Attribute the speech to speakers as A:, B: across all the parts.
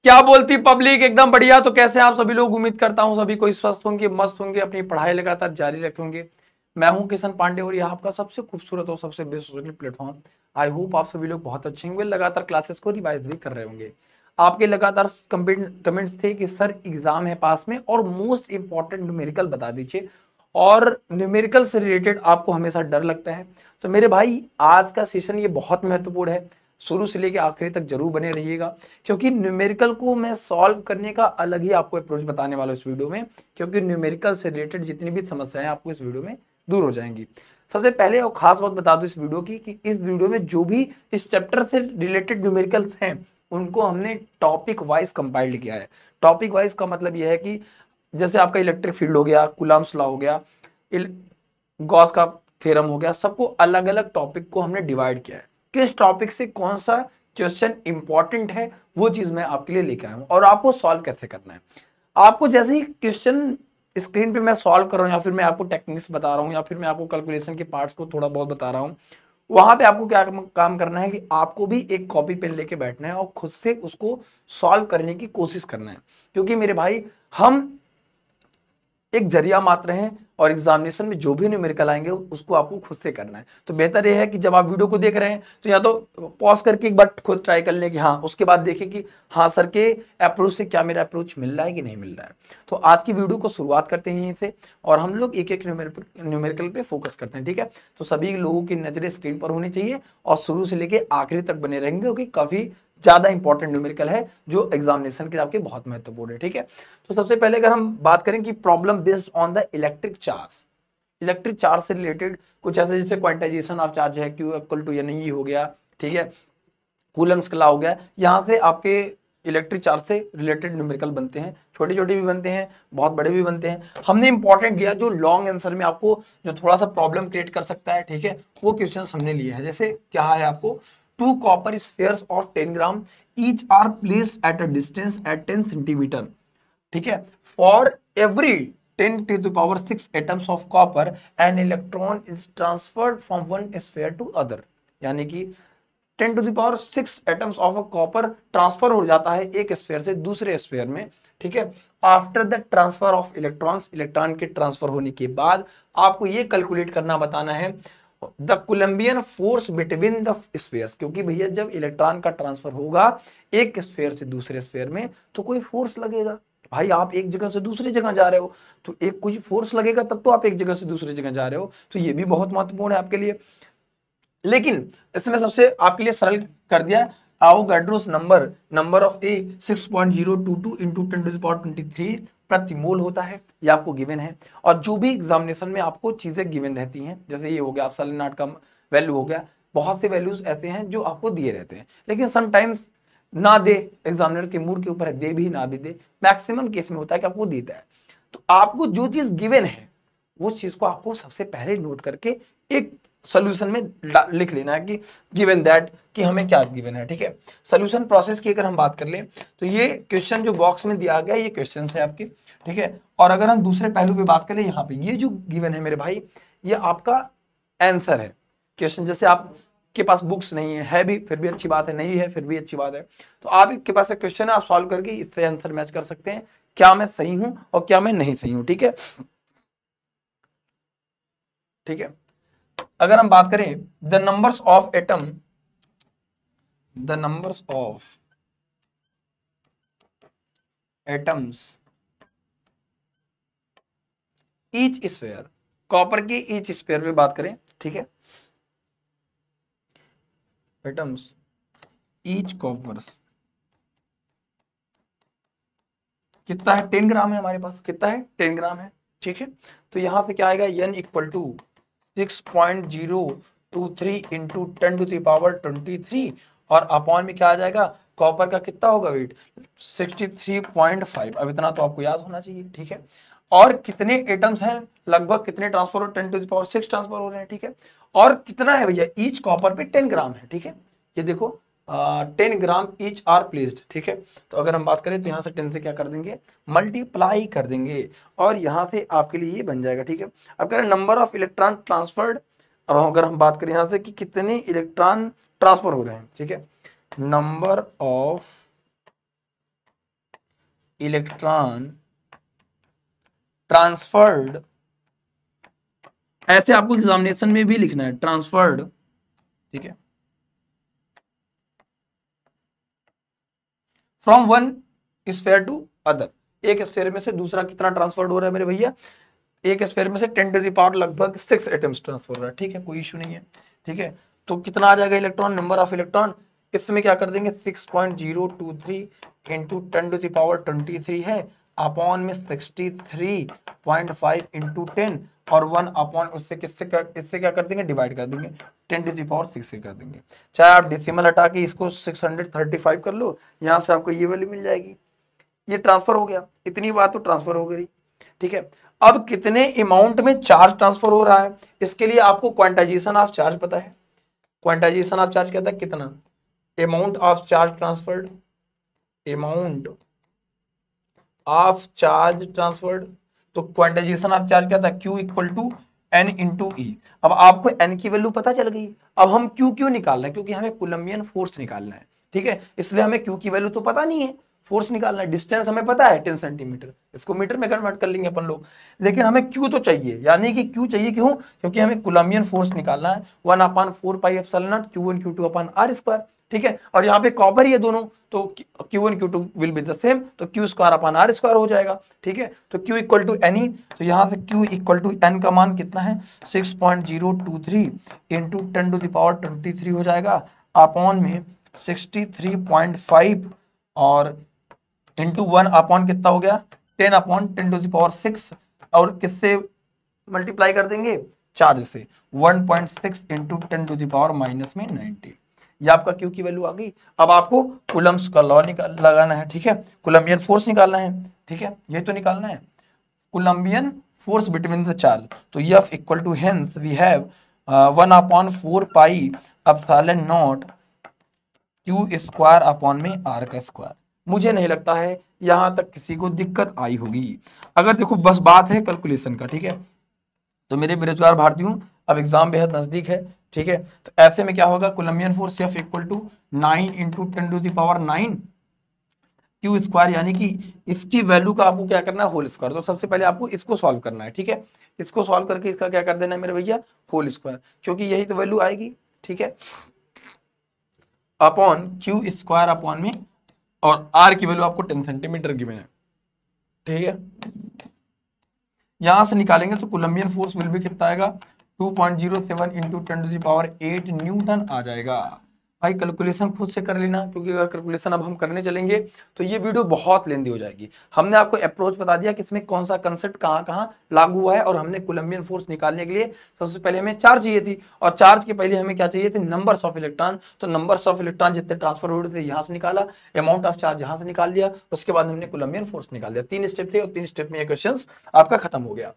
A: क्या बोलती पब्लिक? एकदम बढ़िया। तो कैसे आप सभी लोग? उम्मीद करता हूं सभी कोई स्वस्थ होंगे, मस्त होंगे, अपनी पढ़ाई लगातार जारी रखेंगे। मैं हूं किशन पांडे और यह आपका सबसे खूबसूरत और सबसे बेस्ट प्लेटफॉर्म। आई होप आप सभी लोग बहुत अच्छे होंगे, लगातार क्लासेस को रिवाइज भी कर रहे होंगे। आपके लगातार कमेंट्स थे कि सर एग्जाम है पास में और मोस्ट इंपॉर्टेंट न्यूमेरिकल बता दीजिए, और न्यूमेरिकल से रिलेटेड आपको हमेशा डर लगता है। तो मेरे भाई आज का सेशन ये बहुत महत्वपूर्ण है, शुरू से लेकर आखिरी तक जरूर बने रहिएगा, क्योंकि न्यूमेरिकल को मैं सॉल्व करने का अलग ही आपको अप्रोच बताने वाला हूं इस वीडियो में। क्योंकि न्यूमेरिकल से रिलेटेड जितनी भी समस्याएं आपको इस वीडियो में दूर हो जाएंगी। सबसे पहले और खास बात बता दूं इस वीडियो की कि इस वीडियो में जो भी इस चैप्टर से रिलेटेड न्यूमेरिकल्स हैं उनको हमने टॉपिक वाइज कंपाइल्ड किया है। टॉपिक वाइज का मतलब यह है कि जैसे आपका इलेक्ट्रिक फील्ड हो गया, कूलम्ब्स लॉ हो गया, गॉस का थ्योरम हो गया, सबको अलग अलग टॉपिक को हमने डिवाइड किया है। किस टॉपिक से कौन सा क्वेश्चन इंपॉर्टेंट है वो चीज मैं आपके लिए लेकर आया हूं, और आपको सॉल्व कैसे करना है। आपको जैसे ही क्वेश्चन स्क्रीन पे मैं सॉल्व कर रहा हूं, या फिर मैं आपको टेक्निक्स बता रहा हूं, या फिर मैं आपको कैलकुलेशन के पार्ट्स को थोड़ा बहुत बता रहा हूं, वहां पे आपको क्या काम करना है कि आपको भी एक कॉपी पेन लेके बैठना है और खुद से उसको सॉल्व करने की कोशिश करना है। क्योंकि मेरे भाई हम एक जरिया मात्र हैं, और एग्जामिनेशन में जो भी न्यूमेरिकल आएंगे उसको आपको खुद से करना है। तो बेहतर यह है कि जब आप वीडियो को देख रहे हैं तो या तो पॉज करके एक बार खुद ट्राई कर लें कि हाँ, उसके बाद देखें कि हाँ सर के अप्रोच से क्या मेरा अप्रोच मिल रहा है कि नहीं मिल रहा है। तो आज की वीडियो को शुरुआत करते हैं यहीं से, और हम लोग एक एक न्यूमेरिकल पे फोकस करते हैं, ठीक है। तो सभी लोगों की नजरें स्क्रीन पर होनी चाहिए और शुरू से लेके आखिरी तक बने रहेंगे, क्योंकि काफी ज्यादा इंपॉर्टेंट न्यूमेरिकल है जो एग्जामिनेशन के लिए आपके बहुत महत्वपूर्ण है, ठीक है। तो सबसे पहले अगर हम बात करें कि problem based on the electric charge, electric charge से रिलेटेड कुछ ऐसे जैसे क्वांटाइजेशन ऑफ चार्ज है, Q equal to n e हो गया, ठीक है, कूलम्स का लॉ हो गया, यहां से आपके इलेक्ट्रिक चार्ज से रिलेटेड न्यूमेरिकल बनते हैं। छोटे छोटे भी बनते हैं, बहुत बड़े भी बनते हैं। हमने इंपॉर्टेंट दिया जो लॉन्ग आंसर में आपको जो थोड़ा सा प्रॉब्लम क्रिएट कर सकता है, ठीक है, वो क्वेश्चंस हमने लिए हैं। जैसे क्या है आपको, two copper spheres of 10 gram each are placed at a distance at 10 centimeter, ठीक है, for every 10 to the power 6 atoms of copper an electron is transferred from one sphere to other। यानी कि 10 to the power 6 atoms of a copper transfer हो जाता है एक sphere से दूसरे स्फीयर में, ठीक है। After the transfer of electrons, electron के ट्रांसफर होने के बाद आपको ये कैलकुलेट करना बताना है the Coulombian force between the spheres. क्योंकि भैया जब इलेक्ट्रॉन का ट्रांसफर होगा एक स्फीयर से दूसरे स्फीयर में तो कोई फोर्स लगेगा। भाई आप एक जगह से दूसरी जगह जा रहे हो तो एक कुछ फोर्स लगेगा, तब तो आप एक जगह से दूसरी जगह जा रहे हो। तो ये भी बहुत महत्वपूर्ण है आपके लिए। लेकिन इसमें सबसे आपके लिए सरल कर दिया, Avogadro's number, number of a 6.022 into 10⁻23 प्रति मोल होता है, ये आपको गिवन है। और जो भी एग्जामिनेशन में आपको चीजें गिवन रहती हैं, जैसे ये हो गया आप सेलेनाट का वैल्यू हो गया, बहुत से वैल्यूज ऐसे हैं जो आपको दिए रहते हैं, लेकिन समटाइम्स ना दे, एग्जामिनर के मूड के ऊपर है, दे भी ना भी दे, मैक्सिमम केस में होता है कि आपको देता है। तो आपको जो चीज गिवन है उस चीज को आपको सबसे पहले नोट करके एक सॉल्यूशन में लिख लेना है कि गिवन दैट कि हमें क्या गिवन है, ठीक है। सॉल्यूशन प्रोसेस की अगर हम बात कर लें तो ये क्वेश्चन जो बॉक्स में दिया गया ये क्वेश्चन है आपके, ठीक है। और अगर हम दूसरे पहलू पे बात करें, यहाँ पे ये जो गिवन है मेरे भाई ये आपका आंसर है क्वेश्चन। जैसे आपके पास बुक्स नहीं है भी फिर भी अच्छी बात है, नहीं है फिर भी अच्छी बात है, तो आपके पास एक क्वेश्चन है, आप सॉल्व करके इससे आंसर मैच कर सकते हैं, क्या मैं सही हूं और क्या मैं नहीं सही हूं, ठीक है, ठीक है। अगर हम बात करें the numbers of atom, the numbers of atoms each sphere, copper की ईच स्फीयर पे बात करें, ठीक है, एटम्स ईच कॉपर्स कितना है, 10 ग्राम है हमारे पास, कितना है 10 ग्राम है, ठीक है। तो यहां से क्या आएगा, n इक्वल टू 6.023 इंटू 10⁻23 और अपॉन में क्या आ जाएगा, कॉपर का कितना होगा वेट 63.5। अब इतना तो आपको याद होना चाहिए, ठीक है। और कितने एटम्स हैं, लगभग कितने ट्रांसफर हो, 10⁻6 ट्रांसफर हो रहे हैं, ठीक है। और कितना है भैया, ईच कॉपर पे 10 ग्राम है, ठीक है। ये देखो 10 ग्राम ईच आर प्लेस्ड, ठीक है। तो अगर हम बात करें तो यहाँ से 10 से क्या कर देंगे, मल्टीप्लाई कर देंगे, और यहाँ से आपके लिए ये बन जाएगा, ठीक है। अब करें नंबर ऑफ इलेक्ट्रॉन ट्रांसफर्ड, अब अगर हम बात करें यहाँ से कि कितने इलेक्ट्रॉन ट्रांसफर हो रहे हैं, ठीक है, नंबर ऑफ इलेक्ट्रॉन ट्रांसफर्ड, ऐसे आपको एग्जामिनेशन में भी लिखना है, ट्रांसफर्ड, ठीक है, from one sphere to other, एक स्फीयर में से दूसरा कितना ट्रांसफर्ड हो रहा है मेरे भैया, एक स्फीयर में से 10 टू द पावर लगभग 6 एटम्स ट्रांसफर हो रहा है, ठीक है, कोई इशू नहीं है, ठीक है। तो कितना आ जाएगा इलेक्ट्रॉन, नंबर ऑफ इलेक्ट्रॉन, इसमें क्या कर देंगे 6.023 इंटू 10 टू द पावर 23 है, अपॉन में 63.5 इंटू 10 और 1 अपॉन उससे इससे क्या कर देंगे, डिवाइड कर देंगे, 10 टू द पावर 6 से कर देंगे। चाहे आप डेसिमल हटा के इसको 635 कर लो, यहां से आपको ये वैल्यू मिल जाएगी। ये ट्रांसफर हो गया, इतनी बात तो ट्रांसफर हो गई, ठीक है। अब कितने अमाउंट में चार्ज ट्रांसफर हो रहा है, इसके लिए आपको क्वांटाइजेशन ऑफ चार्ज पता है। क्वांटाइजेशन ऑफ चार्ज कहता है कितना, amount of charge transferred, amount of charge transferred. तो क्वांटाइजेशन ऑफ चार्ज क्या था, Q equal to N into E. अब आपको N की वैल्यू पता चल गई, अब हम Q क्यों निकाल रहे हैं, क्योंकि हमें कूलम्बियन फोर्स निकालना है, ठीक है, इसलिए हमें Q की वैल्यू तो पता नहीं है, फोर्स निकालना है, डिस्टेंस हमें पता है 10 सेंटीमीटर, इसको मीटर में कन्वर्ट कर लेंगे अपन लोग, लेकिन हमें Q तो चाहिए, यानी कि Q चाहिए क्यों, क्योंकि हमें कूलम्बियन फोर्स निकालना है, 1/4 pi epsilon not Q1 Q2 upon R square, ठीक है, और यहाँ पे कॉपर ही है दोनों, तो Q1 Q2 will be the same, तो Q स्क्वायर अपन R स्क्वायर हो जाएगा, ठीक है। तो Q equal to n e, तो यहाँ से Q इक्वल टू एन का मान कितना है 6.023 इंटू 10 टू द पावर 23 हो जाएगा, अपॉन में 63.5 और इंटू 1 अपॉन कितना हो गया 10 अपॉन 10 टू द पावर 6, और किससे मल्टीप्लाई कर देंगे, चार्ज से, 1.6 into 10 to the power minus में 90, ये आपका Q की वैल्यू आ गई। अब आपको कूलम्ब्स का लॉ लगाना है, ठीक है, कूलम्बियन फोर्स निकालना है, ठीक है, ये तो निकालना है, Coulombian force between the charge, तो F equal to hence we have 1/4 pi epsilon naught Q square upon में R का स्क्वायर। मुझे नहीं लगता है यहां तक किसी को दिक्कत आई होगी, अगर देखो बस बात है कैलकुलेशन का, ठीक है। तो मेरे बेरोजगार भारतीयों, अब एग्जाम बेहद नजदीक है, ठीक है, तो ऐसे में क्या होगा, Coulombian force F equal to 9 into 10 to the power 9 Q square, यानी कि इसकी वैल्यू का आपको क्या करना है, होल स्क्वायर। तो सबसे पहले आपको इसको सॉल्व करना है, ठीक है, इसको सॉल्व करके इसका क्या कर देना है मेरे भैया, होल स्क्वायर, क्योंकि यही तो वैल्यू आएगी, ठीक है, अपॉन Q स्क्वायर अपॉन में, और R की वैल्यू आपको 10 सेंटीमीटर गिवन है, ठीक है। यहां से निकालेंगे तो कोलंबियन फोर्स विल भी कितना आएगा 2.07 into 10 to the power 8 newton आ जाएगा। भाई कैलकुलेशन खुद से कर लेना, क्योंकि अगर कैलकुलेशन अब हम करने चलेंगे तो ये वीडियो बहुत लेंदी हो जाएगी। हमने आपको अप्रोच बता दिया कि इसमें कौन सा कंसेप्ट कहाँ कहाँ लागू हुआ है, और हमने कोलंबियन फोर्स निकालने के लिए सबसे पहले हमें चार्ज चाहिए थी, और चार्ज के पहले हमें क्या चाहिए थे, नंबर्स ऑफ इलेक्ट्रॉन। तो नंबर्स ऑफ इलेक्ट्रॉन जितने ट्रांसफर हो रहे थे यहाँ से निकाला, अमाउंट ऑफ चार्ज यहाँ से निकाल लिया, उसके बाद हमने कोलंबियन फोर्स निकाल दिया। 3 स्टेप थे और 3 स्टेप में ये क्वेश्चन आपका खत्म हो गया।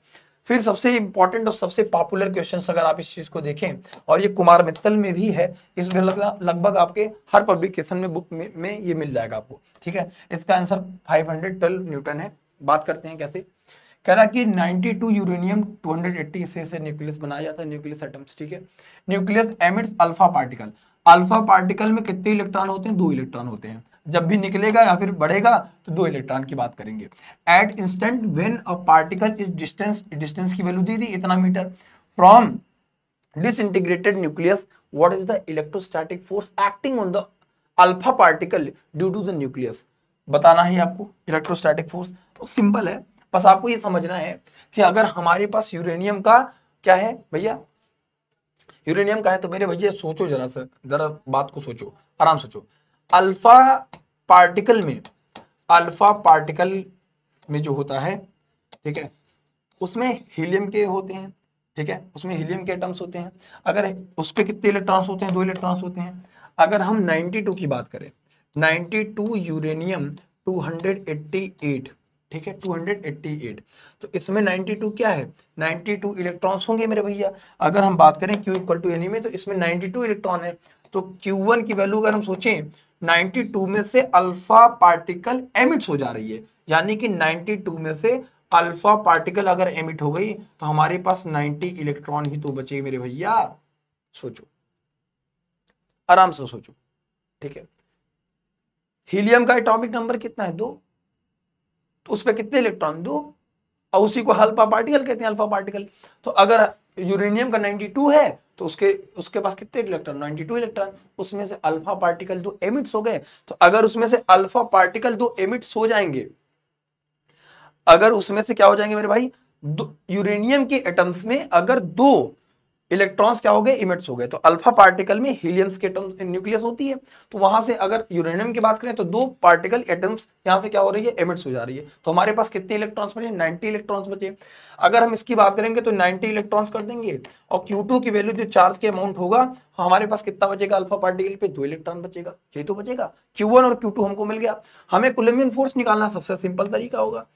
A: फिर सबसे इंपॉर्टेंट और सबसे पॉपुलर क्वेश्चंस अगर आप इस चीज को देखें, और ये कुमार मित्तल में भी है, इसमें लगभग आपके हर पब्लिकेशन में बुक में ये मिल जाएगा आपको, ठीक है। इसका आंसर 512 न्यूटन है। बात करते हैं कैसे, कह रहा कि 92 यूरेनियम 280 से न्यूक्लियस बनाया जाता है, न्यूक्लियस एटम्स, ठीक है। Nucleus emits alpha particle, alpha particle में कितने इलेक्ट्रॉन होते हैं, 2 इलेक्ट्रॉन होते हैं, जब भी निकलेगा या फिर बढ़ेगा तो 2 इलेक्ट्रॉन की बात करेंगे। At instant when a particle is distance की वैल्यू दी थी इतना meter from disintegrated nucleus, what is the electrostatic force acting on the alpha particle due to the nucleus, बताना है आपको इलेक्ट्रोस्टैटिक फोर्स। तो सिंपल है, बस आपको ये समझना है कि अगर हमारे पास यूरेनियम का क्या है भैया, यूरेनियम का है, तो मेरे भैया सोचो जरा बात को सोचो, आराम सोचो। अल्फा पार्टिकल में, अल्फा पार्टिकल में जो होता है, ठीक है, उसमें हीलियम के होते हैं, ठीक है, उसमें हीलियम के एटम्स होते हैं। अगर उस पे कितने इलेक्ट्रॉन्स होते हैं, 2 इलेक्ट्रॉन्स होते हैं। अगर हम 92 की बात करें, 92 यूरेनियम 288, ठीक है, 288, तो इसमें 92 क्या है, 92 इलेक्ट्रॉन्स होंगे मेरे भैया। अगर हम बात करें Q इक्वल टू एनी में, तो इसमें 92 इलेक्ट्रॉन है, तो Q1 की वैल्यू अगर हम सोचें 92 में से अल्फा पार्टिकल एमिट्स हो जा रही है, यानी कि 92 में से अल्फा पार्टिकल अगर एमिट हो गई तो हमारे पास 90 इलेक्ट्रॉन ही तो बचे मेरे भैया। सोचो, आराम से सोचो, ठीक है। हीलियम का एटॉमिक नंबर कितना है, 2, तो उस पर कितने इलेक्ट्रॉन, 2, और उसी को अल्फा पार्टिकल कहते हैं, अल्फा पार्टिकल। तो अगर यूरेनियम का 92 है तो उसके उसके पास कितने इलेक्ट्रॉन, 92 इलेक्ट्रॉन, उसमें से अल्फा पार्टिकल 2 एमिट्स हो गए। तो अगर उसमें से अल्फा पार्टिकल 2 एमिट्स हो जाएंगे, अगर उसमें से क्या हो जाएंगे मेरे भाई, यूरेनियम के एटम्स में अगर 2 इलेक्ट्रॉन्स क्या हो गए, इमिट्स हो गए, तो अल्फा पार्टिकल में हीलियम्स के एटम्स न्यूक्लियस होती है, तो वहां से अगर यूरेनियम की बात करें तो 2 पार्टिकल एटम्स यहां से क्या हो रही है, इमिट्स हो जा रही है। तो हमारे पास कितने इलेक्ट्रॉन्स बचे, 90 इलेक्ट्रॉन्स बचे। अगर हम इसकी बात करेंगे तो 90 इलेक्ट्रॉन्स कर देंगे, और Q2 की वैल्यू जो चार्ज के अमाउंट होगा, हमारे पास कितना बचेगा, अल्फा पार्टिकल पे 2 इलेक्ट्रॉन बचेगा, ये तो बचेगा। Q1 और Q2 हमको मिल गया। हमें कूलम्बियन फोर्स निकालना सबसे सिंपल तरीका होगा।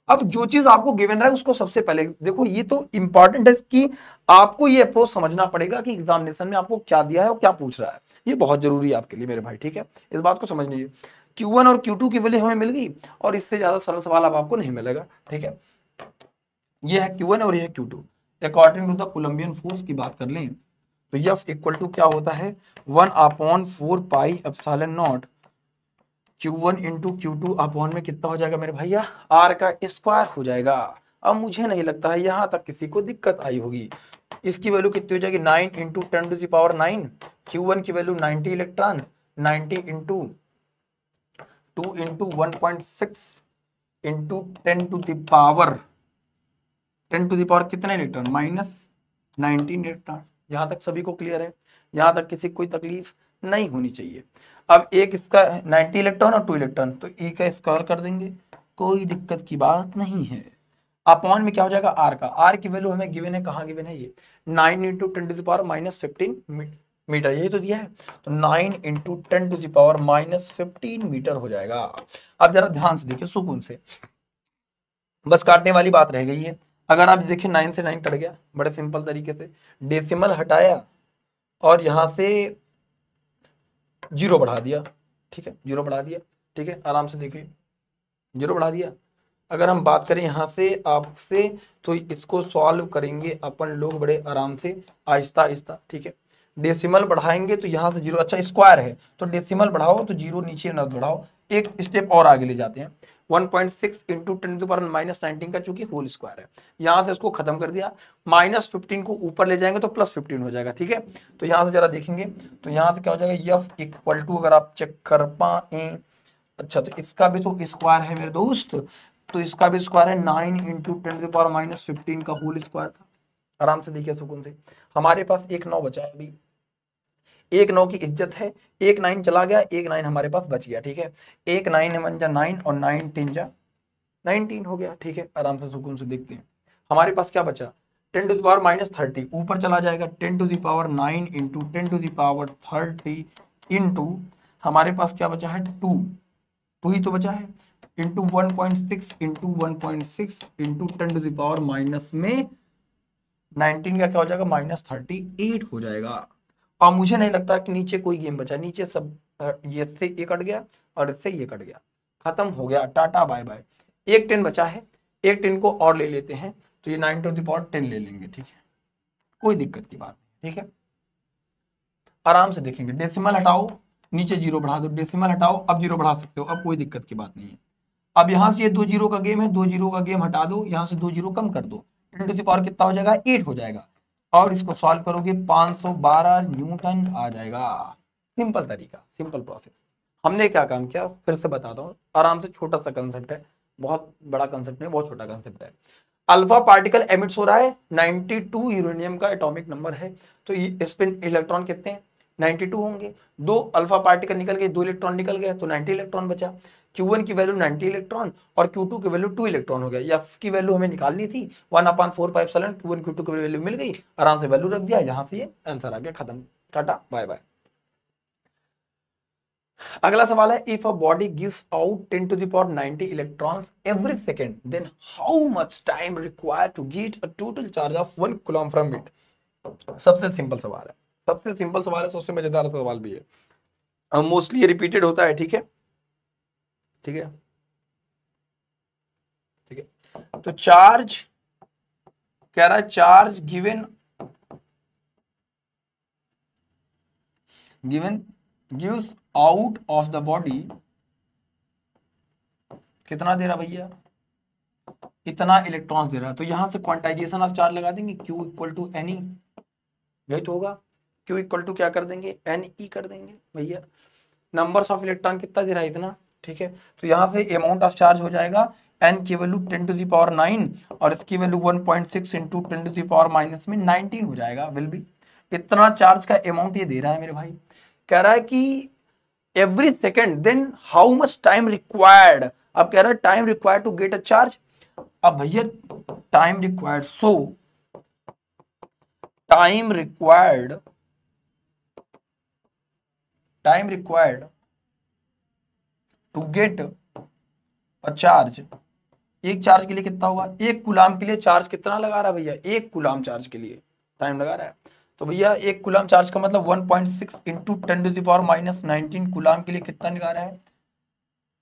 A: अब जो चीज आपको गिवन रहा है उसको सबसे पहले देखो, ये तो इंपॉर्टेंट है कि आपको ये अप्रोच समझना पड़ेगा कि एग्जामिनेशन में आपको क्या दिया है और क्या पूछ रहा है। ये बहुत जरूरी है आपके लिए मेरे भाई, ठीक है, इस बात को समझ लीजिए। Q1 और Q2 की वैल्यू हमें मिल गई, और इससे ज्यादा सरल सवाल अब आपको नहीं मिलेगा, ठीक है। ये है Q1 और ये है Q2। According to the Coulombian force की बात कर लें तो F इक्वल टू क्या होता है, 1/4 pi epsilon not Q1 into Q2 upon में कितना हो जाएगा मेरे भैया, R का स्क्वायर हो जाएगा। अब मुझे नहीं लगता है यहां तक किसी को दिक्कत आई होगी। इसकी वैल्यू कितनी हो जाएगी, 9 इंटू 10⁻9। Q1 की value 90 electron, 90 into 2 into 1.6 into 10 to the power कितने इलेक्ट्रॉन, -19 इलेक्ट्रॉन। यहां तक सभी को क्लियर है, यहां तक किसी को कोई तकलीफ नहीं होनी चाहिए। अब एक इसका 90 इलेक्ट्रॉन और 2 इलेक्ट्रॉन, तो ई का स्क्वायर कर देंगे, कोई दिक्कत की बात नहीं है। अपॉन में क्या हो जाएगा, आर का, आर की वैल्यू हमें गिवन है, कहाँ गिवन है, ये 9 इंटू 10⁻−15 मीटर, यही तो दिया है। तो 9 इंटू 10⁻−15 मीटर हो जाएगा। अब जरा ध्यान से देखिए, सुकून से, बस काटने वाली बात रह गई है। अगर आप देखिए 9 से 9 कट गया, बड़े सिंपल तरीके से डेसिमल हटाया और यहां से 0 बढ़ा दिया, ठीक है, 0 बढ़ा दिया, ठीक है, आराम से देखिए 0 बढ़ा दिया। अगर हम बात करें यहाँ से आपसे, तो इसको सॉल्व करेंगे अपन लोग बड़े आराम से, आहिस्ता आहिस्ता, ठीक है। डेसिमल बढ़ाएंगे तो यहाँ से 0, अच्छा स्क्वायर है तो डेसिमल बढ़ाओ तो 0 नीचे न बढ़ाओ, एक स्टेप और आगे ले जाते हैं। 1.6 इंटू 10⁻−19 का चूंकि होल स्क्वायर है, यहाँ से इसको खत्म कर दिया, -15 को ऊपर ले जाएंगे तो +15 हो जाएगा, ठीक है। तो यहाँ से जरा देखेंगे तो यहाँ से क्या हो जाएगा, F इक्वल टू, अगर आप चेक कर पाए, अच्छा तो इसका भी तो स्क्वायर है मेरे दोस्त, तो इसका भी स्क्वायर है 9 इंटू 10⁻−15 का होल स्क्वायर था। आराम से देखिए सुकून से, हमारे पास एक 9 बचा है अभी, एक 9 की इज्जत है, एक 9 चला गया, एक 9 हमारे पास बच गया, ठीक है। एक 9 बन जा 9 और 9 3 जा 19 हो गया, ठीक है। आराम से सुकून से देखते हैं हमारे पास क्या बचा, 10⁻−30 ऊपर चला जाएगा, 10⁻9 इंटू 10⁻30 इंटू हमारे पास क्या बचा है, 2 ही तो बचा है, इंटू 1.6 इंटू 1.6 इंटू 10⁻में 19 का क्या हो जाएगा, -38 हो जाएगा। और मुझे नहीं लगता कि नीचे कोई गेम बचा, नीचे सब ये से ये कट गया और इससे ये कट गया, खत्म हो गया, टाटा बाय बाय। एक 10 बचा है, एक 10 को और ले लेते हैं, तो ये 9⁻10 ले लेंगे, ठीक है, कोई दिक्कत की बात नहीं, ठीक है। आराम से देखेंगे, डेसिमल हटाओ, नीचे 0 बढ़ा दो, डेसिमल हटाओ, अब 0 बढ़ा सकते हो, अब कोई दिक्कत की बात नहीं है। अब यहां से ये 2 0 का गेम है, 2 0 का गेम हटा दो, यहां से 2 0 कम कर दो, 10⁻ कितना हो जाएगा, 8 हो जाएगा, और इसको सॉल्व करोगे 512 न्यूटन आ जाएगा। सिंपल तरीका, सिंपल प्रोसेस। हमने क्या काम किया फिर से बताता हूँ, आराम से, छोटा सा कंसेप्ट है, बहुत बड़ा कंसेप्ट नहीं, बहुत छोटा कंसेप्ट है। अल्फा पार्टिकल एमिट्स हो रहा है, 92 यूरेनियम का एटॉमिक नंबर है, तो इस पे इलेक्ट्रॉन कितने हैं, 92 होंगे। 2 अल्फा पार्टिकल निकल गए, 2 इलेक्ट्रॉन निकल गए, तो 90 इलेक्ट्रॉन बचा। Q1 की वैल्यू 90 इलेक्ट्रॉन और Q2 की वैल्यू 2 इलेक्ट्रॉन हो गया। F की वैल्यू हमें निकालनी थी, 1/4 Q1 Q2 की वैल्यू मिल गई, आराम से वैल्यू रख दिया, यहां से ये आंसर आ गया, खत्म, टाटा बाय बाय। अगला सवाल है, if a body gives out 10⁻90 electrons every second, then how much time required to get a total charge of 1 coulomb from it. सबसे सिंपल सवाल है, सबसे सिंपल सवाल है, सबसे मजेदार सवाल भी है, मोस्टली ये रिपीटेड होता है, ठीक है, ठीक है, ठीक है। तो चार्ज कह रहा है, charge given gives out of the body कितना दे रहा भैया, इतना इलेक्ट्रॉन्स दे रहा है। तो यहां से क्वांटाइजेशन ऑफ चार्ज लगा देंगे, Q equal to n e, यही तो होगा। Q इक्वल टू क्या कर देंगे, एन ई कर देंगे भैया। नंबर्स ऑफ इलेक्ट्रॉन कितना दे रहा है, इतना, ठीक है। तो यहाँ से अमाउंट ऑफ चार्ज हो जाएगा n की वैल्यू 10⁻9 और इसकी वैल्यू 1.6 इंटू 10⁻⁻19 हो जाएगा, विल बी। इतना चार्ज का अमाउंट ये दे रहा है मेरे भाई। कह रहा है कि every second, then how much time required. अब कह रहा है time required to get a charge. अब भैया time required, so time required to get a charge, एक चार्ज के लिए कितना होगा, एक कूलाम के लिए चार्ज कितना लगा रहा है भैया, एक कूलाम चार्ज के लिए टाइम लगा रहा है। तो भैया एक कूलाम चार्ज का मतलब 1.6 इंटू 10⁻⁻19 कूलाम के लिए कितना लगा रहा है।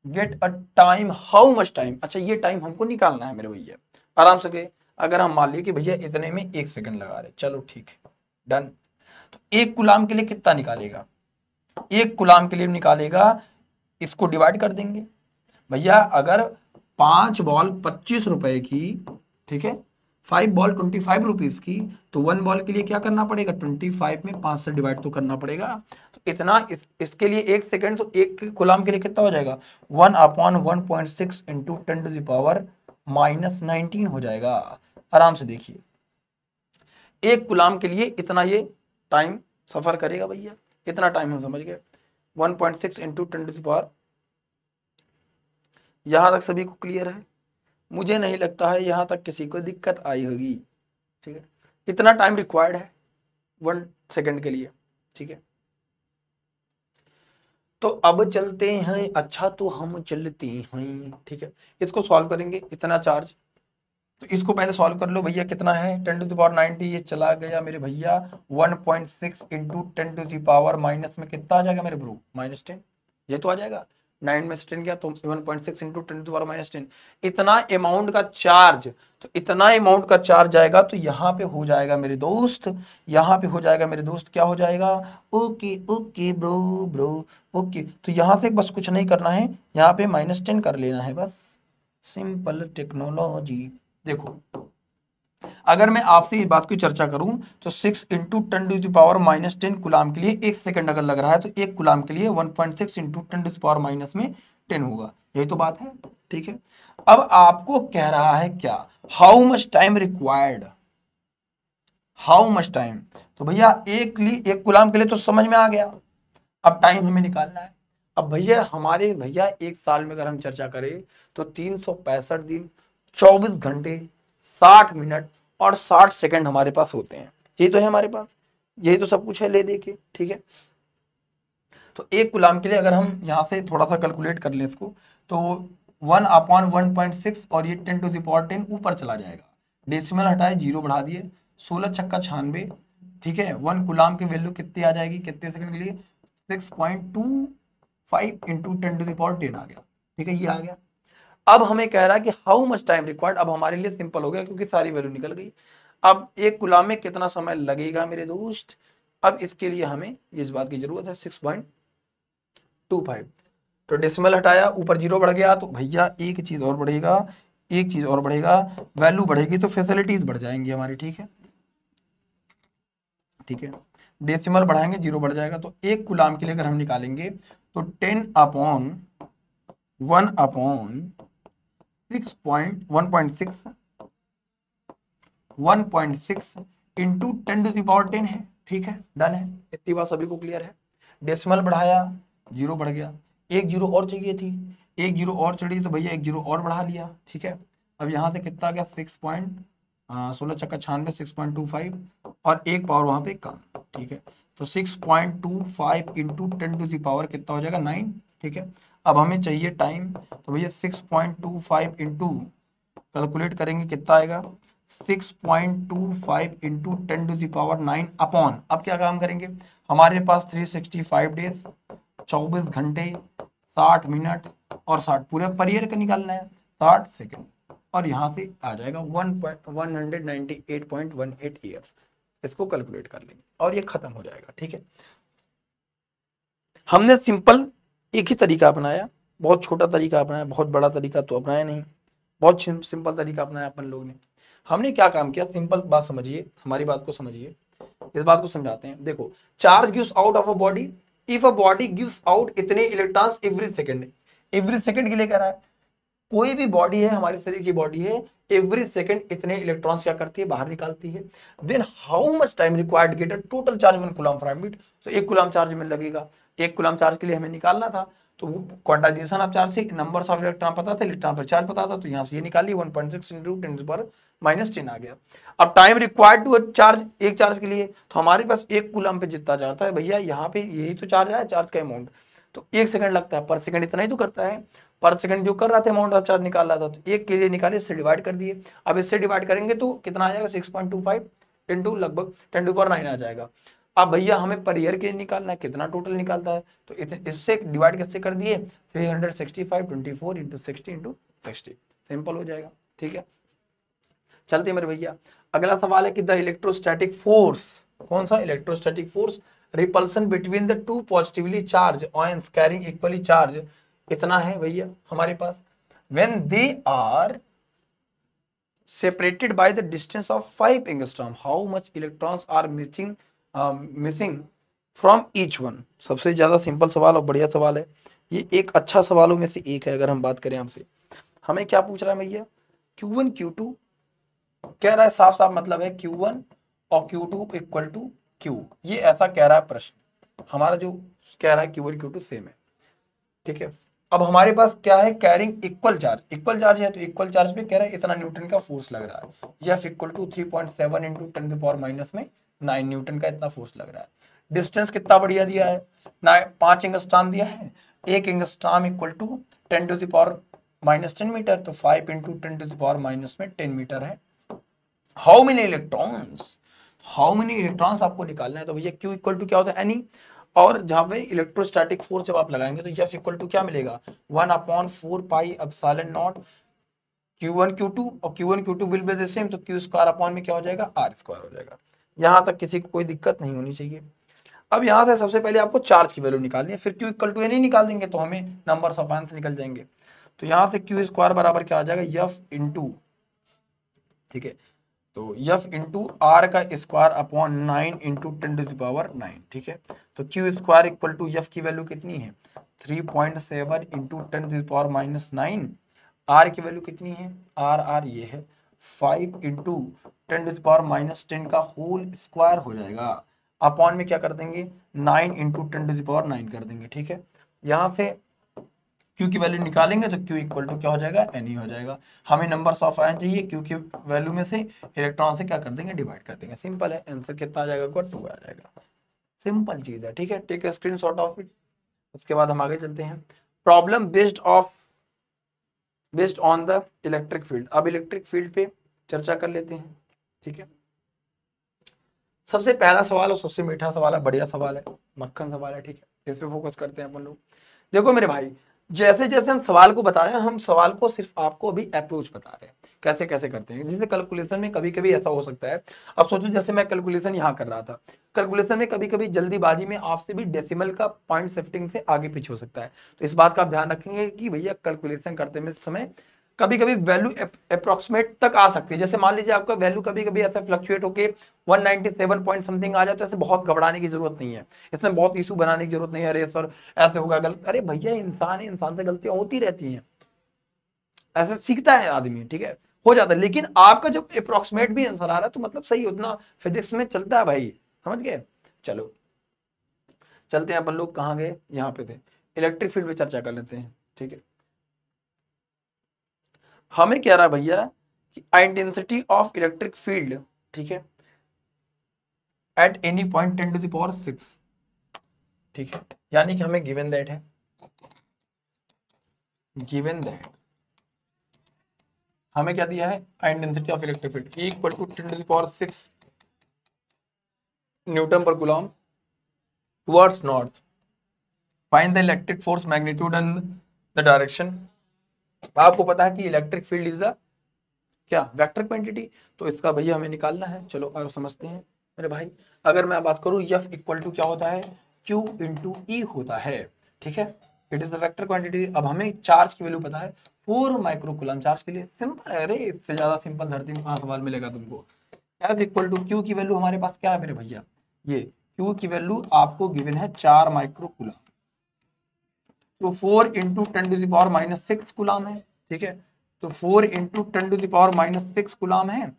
A: Get a time, how much time. अच्छा ये टाइम हमको निकालना है मेरे भैया, आराम से गए। अगर हम मान लिए कि भैया इतने में 1 सेकंड लगा रहे, चलो ठीक है, डन। तो एक कूलाम के लिए कितना निकालेगा, एक कूलाम के लिए निकालेगा, इसको डिवाइड कर देंगे भैया। अगर 5 बॉल 25 रुपए की, ठीक है, 5 बॉल 25 रुपीज की, तो 1 बॉल के लिए क्या करना पड़ेगा, 25 में 5 से डिवाइड तो करना पड़ेगा। तो इतना इसके लिए 1 सेकंड, तो एक कूलाम के लिए कितना हो जाएगा, 1/1.6 इंटू 10⁻⁻19 हो जाएगा। आराम से देखिए, एक कूलाम के लिए इतना ये टाइम सफर करेगा भैया, इतना टाइम हम समझ गए। 1.6 इंटू 10⁻, यहां तक सभी को क्लियर है। मुझे नहीं लगता है यहां तक किसी को दिक्कत आई होगी, ठीक है। इतना टाइम रिक्वायर्ड है 1 सेकंड के लिए, ठीक है। तो अब चलते हैं, अच्छा तो हम चलते हैं, ठीक है। इसको सॉल्व करेंगे, इतना चार्ज, तो इसको पहले सॉल्व कर लो भैया। कितना है 10⁻90, ये चला गया मेरे भैया 1.6 इंटू 10⁻, माइनस में कितना आ जाएगा मेरे ब्रो, -10, ये तो आ जाएगा। 9 में से 10 गया तो 1.6 इंटू 10⁻⁻10, इतना अमाउंट का चार्ज। तो इतना अमाउंट का चार्ज जाएगा, तो यहाँ पे हो जाएगा मेरे दोस्त, यहाँ पे हो जाएगा मेरे दोस्त, क्या हो जाएगा, okay okay bro bro, okay. तो यहाँ से बस कुछ नहीं करना है, यहाँ पे -10 कर लेना है बस, सिंपल टेक्नोलॉजी। देखो अगर मैं आपसे इस बात की चर्चा करूं, तो 6 इंटू 10⁻⁻10 कुलाम के लिए 1 सेकंड अगर लग रहा है, तो एक कुलाम के लिए 1.6 इंटू 10⁻⁻10 होगा, यही तो बात है, ठीक है। अब आपको कह रहा है क्या, how much time required, how much time. तो भैया एक कुलाम के लिए तो समझ में आ गया, अब टाइम हमें निकालना है। अब भैया हमारे भैया एक साल में अगर हम चर्चा करें, तो 365 दिन, 24 घंटे, 60 मिनट और 60 सेकंड हमारे पास होते हैं, यही तो है हमारे पास, यही तो सब कुछ है, ले देके, ठीक है। तो एक गुलाम के लिए अगर हम यहाँ से थोड़ा सा कैलकुलेट कर लें इसको, तो 1/1.6 और ये 10⁻10 ऊपर चला जाएगा, डेसिमल हटाए, जीरो बढ़ा दिए, 16 छक्का 96, ठीक है। 1 गुलाम की वैल्यू कितनी आ जाएगी, कितने सेकंड के लिए, 6.25 इंटू 10⁻10 आ गया, ठीक है, ये आ गया। अब हमें कह रहा है कि हाउ मच टाइम रिक्वायर्ड। अब हमारे लिए सिंपल हो गया क्योंकि सारी वैल्यू निकल गई। अब एक गुलाम में कितना समय लगेगा मेरे दोस्त, अब इसके लिए हमें इस बात की जरूरत है, 6.25। तो डेसिमल हटाया, ऊपर जीरो बढ़ गया, तो भैया एक चीज और बढ़ेगा, एक चीज और बढ़ेगा, वैल्यू बढ़ेगी तो फैसिलिटीज बढ़ जाएंगी हमारी, ठीक है, ठीक है। डेसिमल बढ़ाएंगे, जीरो बढ़ जाएगा। तो एक गुलाम के लिए अगर हम निकालेंगे, तो 1/1.6 इंटू 10⁻10 है, ठीक है, डन है, इतनी बात सभी को क्लियर है। डेसिमल बढ़ाया, जीरो बढ़ गया, एक जीरो और चाहिए थी, एक जीरो और चढ़ी, तो भैया एक जीरो और बढ़ा लिया, ठीक है। अब यहाँ से कितना आ गया, 16 छक्का 96, 6.25 और एक पावर वहां पे कम, ठीक है। तो 6.25 इंटू 10⁻, कितना हो जाएगा, 9, ठीक है। अब हमें चाहिए टाइम, तो भैया 6.25 इंटू, कैलकुलेट करेंगे कितना आएगा, 6.25 इंटू 10⁻9 अपॉन, अब क्या काम करेंगे, हमारे पास 365 डेज, 24 घंटे, 60 मिनट और 60 पूरे पर ईयर का निकालना है, 60 सेकंड, और यहां से आ जाएगा 198.18 ईयर्स। इसको कैलकुलेट कर लेंगे और ये खत्म हो जाएगा, ठीक है। हमने सिंपल एक ही तरीका अपनाया, बहुत छोटा तरीका अपनाया, बहुत बड़ा तरीका तो अपनाया नहीं, बहुत सिंपल तरीका अपनाया अपन लोग ने। हमने क्या काम किया, सिंपल बात समझिए, हमारी बात को समझिए, इस बात को समझाते हैं। देखो, charge gives out of a body if a body gives out इतने इलेक्ट्रॉन्स एवरी सेकंड के लिए कह रहा है। कोई भी बॉडी है, हमारे शरीर की बॉडी है, एवरी सेकंड इतने इलेक्ट्रॉन्स क्या करती है, बाहर निकालती है। Then how much time required get a total charge 1 coulomb from it. तो 1 कूलम चार्ज में लगेगा, 1 कूलम चार्ज के लिए हमें निकालना था, तो क्वांटाइजेशन ऑफ चार्ज से नंबर्स ऑफ इलेक्ट्रॉन पता था, इलेक्ट्रॉन पर चार्ज पता था, तो यहाँ से ये निकाली 1.6 इंटू 10⁻⁻10 आ गया। अब टाइम रिक्वायर्ड टू चार्ज, एक चार्ज के लिए, तो हमारे पास 1 कूलम पे जितना चार्ज है भैया, यहाँ पे यही तो चार्ज है, चार्ज का अमाउंट, तो 1 सेकंड लगता है, पर सेकंड इतना ही तो करता है, पर सेकंड जो कर रहा था अमाउंट ऑफ चार्ज निकाल रहा था, तो 1 के लिए निकाले, इससे डिवाइड कर दिए। अब इससे डिवाइड करेंगे तो कितना आ जाएगा, 6.25 इंटू लगभग 10⁹ आ जाएगा। अब भैया हमें पर ईयर के लिए निकालना है, कितना टोटल निकालता है, तो इससे डिवाइड किससे कर दिए, 365 24 इंटू 60 इंटू 60, सिंपल हो जाएगा। ठीक है, चलते मेरे भैया, अगला सवाल है कि द इलेक्ट्रोस्टैटिक फोर्स, कौन सा, electrostatic force repulsion between the two positively charge ions carrying equally charge, इतना है भैया हमारे पास, when they are separated by the distance of 5 angstrom, how much electrons are missing from each one। सबसे ज्यादा simple सवाल और बढ़िया सवाल है ये, एक अच्छा सवालों में से एक है। अगर हम बात करें हमसे, हमें क्या पूछ रहा है भैया, Q1 Q2 कह रहा है, साफ साफ मतलब है Q1 और Q2 इक्वल टू Q, ये ऐसा कह रहा है प्रश्न, हमारा जो कह रहा है Q1 Q2 सेम है। ठीक है, अब हमारे पास क्या है, कैरिंग इक्वल चार्ज है, तो इक्वल चार्ज पे कह रहा है इतना न्यूटन का फोर्स लग रहा है, F equal to 3.7 into 10⁻⁻9 newton का इतना फोर्स लग रहा है। डिस्टेंस कितना बढ़िया दिया है, 5 एंगस्ट्रॉम दिया है, 1 एंगस्ट्रॉम इक्वल टू 10⁻10 मीटर, तो 5 इंटू 10⁻10 मीटर है। हाउ मेनी इलेक्ट्रॉन्स आपको निकालना है, तो भैया Q इक्वल टू क्या होता है, एनी, और जहां पे इलेक्ट्रोस्टैटिक फोर्स जब आप लगाएंगे तो F इक्वल टू क्या मिलेगा, 1/4 pi epsilon not Q1 Q2, और Q1 Q2 will be the same, तो Q स्क्वायर अपॉन में क्या हो जाएगा, R स्क्वायर हो जाएगा। यहां तक किसी को कोई दिक्कत नहीं होनी चाहिए। अब यहां से सबसे पहले आपको चार्ज की वैल्यू निकालनी है, फिर Q इक्वल टू एनी निकाल देंगे तो हमें नंबर्स ऑफ आंसर निकल जाएंगे। तो यहां से Q स्क्वायर बराबर क्या आ जाएगा, F इंटू, ठीक है, तो F इंटू आर का स्क्वायर अपॉन 9 इंटू 10⁻9, ठीक है, तो Q square equal to F की वैल्यू कितनी है, 3.7 इंटू 10⁻9, R की वैल्यू कितनी है, R ये है 5 इंटू 10⁻10 का होल स्क्वायर हो जाएगा, अपॉन में क्या कर देंगे, 9 इंटू 10⁻9 कर देंगे। ठीक है, यहां से Q की वैल्यू निकालेंगे तो Q इक्वल टू क्या हो जाएगा, N हो जाएगा। हमें नंबर्स ऑफ आयन चाहिए, Q की वैल्यू में से इलेक्ट्रॉन से क्या कर देंगे, डिवाइड कर देंगे, सिंपल है। आंसर कितना आ जाएगा, 2 आ जाएगा, सिंपल चीज है। ठीक है, take a screenshot of it. उसके बाद हम आगे चलते हैं, problem based on the electric field. अब इलेक्ट्रिक फील्ड पे चर्चा कर लेते हैं। ठीक है, सबसे पहला सवाल और सबसे मीठा सवाल है, बढ़िया सवाल है, मक्खन सवाल है। ठीक है, इस पे फोकस करते हैं अपन लोग। देखो मेरे भाई, जैसे जैसे हम सवाल को बता रहे हैं, हम सवाल को सिर्फ आपको अभी अप्रोच बता रहे हैं, कैसे कैसे करते हैं। जैसे कैलकुलेशन में कभी कभी ऐसा हो सकता है, अब सोचो जैसे मैं कैलकुलेशन यहाँ कर रहा था, कैलकुलेशन में कभी कभी जल्दीबाजी में आपसे भी डेसिमल का पॉइंट शिफ्टिंग से आगे पीछे हो सकता है, तो इस बात का आप ध्यान रखेंगे कि भैया कैलकुलेशन करते में समय कभी कभी वैल्यू अप्रोक्सीमेट तक आ सकती है। जैसे मान लीजिए आपका वैल्यू कभी कभी ऐसा फ्लक्चुएट होके 197 पॉइंट समथिंग आ जाए, तो ऐसे बहुत घबराने की जरूरत नहीं है, इसमें बहुत इशू बनाने की जरूरत नहीं है, अरे सर ऐसे होगा गलत, अरे भैया इंसान है, इंसान से गलतियां होती रहती हैं, ऐसे सीखता है आदमी। ठीक है, हो जाता है, लेकिन आपका जब अप्रोक्सीमेट भी आंसर आ रहा है तो मतलब सही, उतना फिजिक्स में चलता है भाई, समझ गए। चलो चलते हैं, अपन लोग कहाँ गए, यहाँ पे थे, इलेक्ट्रिक फील्ड पे चर्चा कर लेते हैं। ठीक है, हमें कह रहा है भैया कि इंटेंसिटी ऑफ इलेक्ट्रिक फील्ड, ठीक है, एट एनी पॉइंट 10⁶, ठीक है, यानी कि हमें गिवन दैट है, गिवन दैट हमें क्या दिया है, intensity of electric field equal to 10⁶ newton per coulomb towards north, find the electric force magnitude and the direction. आपको पता है कि इलेक्ट्रिक फील्ड इज द क्या, वेक्टर क्वांटिटी, तो इसका भैया हमें निकालना है। चलो अब समझते हैं मेरे भाई, अगर मैं बात करूं F इक्वल टू क्या होता है, Q इंटू E होता है। ठीक है, it is the vector quantity. अब हमें चार्ज की वैल्यू पता है 4 माइक्रोकूलम चार्ज के लिए। सिंपल है, अरे इससे ज्यादा सिंपल धरती में कहाँ सवाल मिलेगा तुमको। F इक्वल टू क्यू की वैल्यू हमारे पास क्या है मेरे भैया, ये क्यू की वैल्यू आपको गिवन है 4 माइक्रोकूलम, तो 4 इंटू 10⁻⁻6 कूलम है, ठीक है। तो 4 इंटू 10⁻⁻6 कूलम है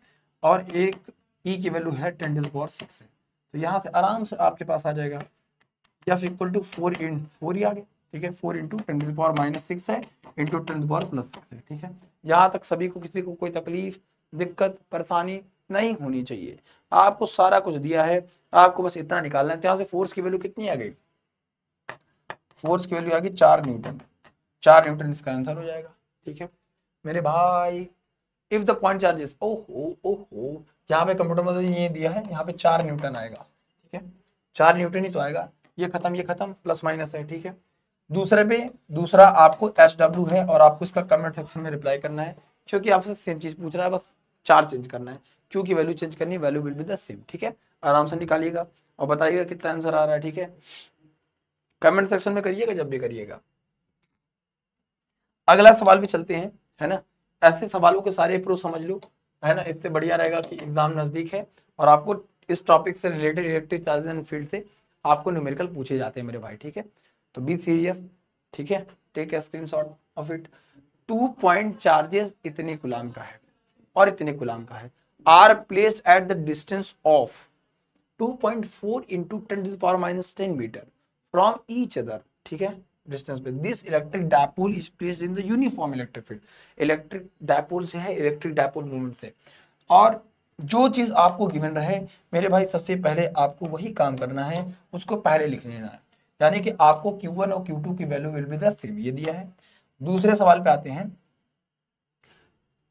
A: और एक ई की वैल्यू है 10⁻6 है। तो यहाँ से आराम से आपके पास आ जाएगा F इक्वल टू 4 इन 4 ही आ गया, ठीक है। 4 इंटू 10⁻⁻6 है इंटू 10⁻+6 है, ठीक है। यहाँ तक सभी को किसी को कोई तकलीफ दिक्कत परेशानी नहीं होनी चाहिए। आपको सारा कुछ दिया है, आपको बस इतना निकालना है। तो यहाँ से फोर्स की वैल्यू कितनी आ गई, फोर्स की वैल्यू आ गई 4 न्यूटन। 4 न्यूटन इसका आंसर हो जाएगा, ठीक है मेरे भाई। इफ द पॉइंट चार्जेस, ओहो ओहो, यहाँ पे कंप्यूटर में ये दिया है, यहाँ पे 4 न्यूटन आएगा, ठीक है। 4 न्यूटन ही तो आएगा, ये खत्म प्लस माइनस है, ठीक है। दूसरे पे दूसरा आपको SW है और आपको इसका कमेंट सेक्शन में रिप्लाई करना है, क्योंकि आपसे सेम चीज पूछ रहा है, बस 4 चेंज करना है, क्यू की वैल्यू चेंज करनी है, value will be the same, ठीक है। आराम से निकालिएगा और बताइएगा कितना आंसर आ रहा है, ठीक है। कमेंट सेक्शन में करिएगा जब भी करिएगा। अगला सवाल भी चलते हैं, है ना। ऐसे सवालों के सारे प्रो समझ लो, है ना। इससे बढ़िया रहेगा कि एग्जाम नजदीक है और आपको इस टॉपिक से related electric charges and field से आपको न्यूमेरिकल पूछे जाते हैं मेरे भाई, ठीक है। तो बी सीरियस, ठीक है, take a screenshot of it. 2 point charges इतने कूलम का है और इतने कूलम का है, are placed at the distance of 2.4 into 10⁻⁻10 metre from each other, ठीक है, डिस्टेंस पे। This electric dipole is placed in the uniform electric field. Electric dipole से है, इलेक्ट्रिक डायपोल मूवमेंट से। और जो चीज आपको गिवन रहे मेरे भाई, सबसे पहले आपको वही काम करना है, उसको पहले लिख लेना है। यानी कि आपको Q1 और Q2 की value will be the same, ये दिया है। दूसरे सवाल पे आते हैं,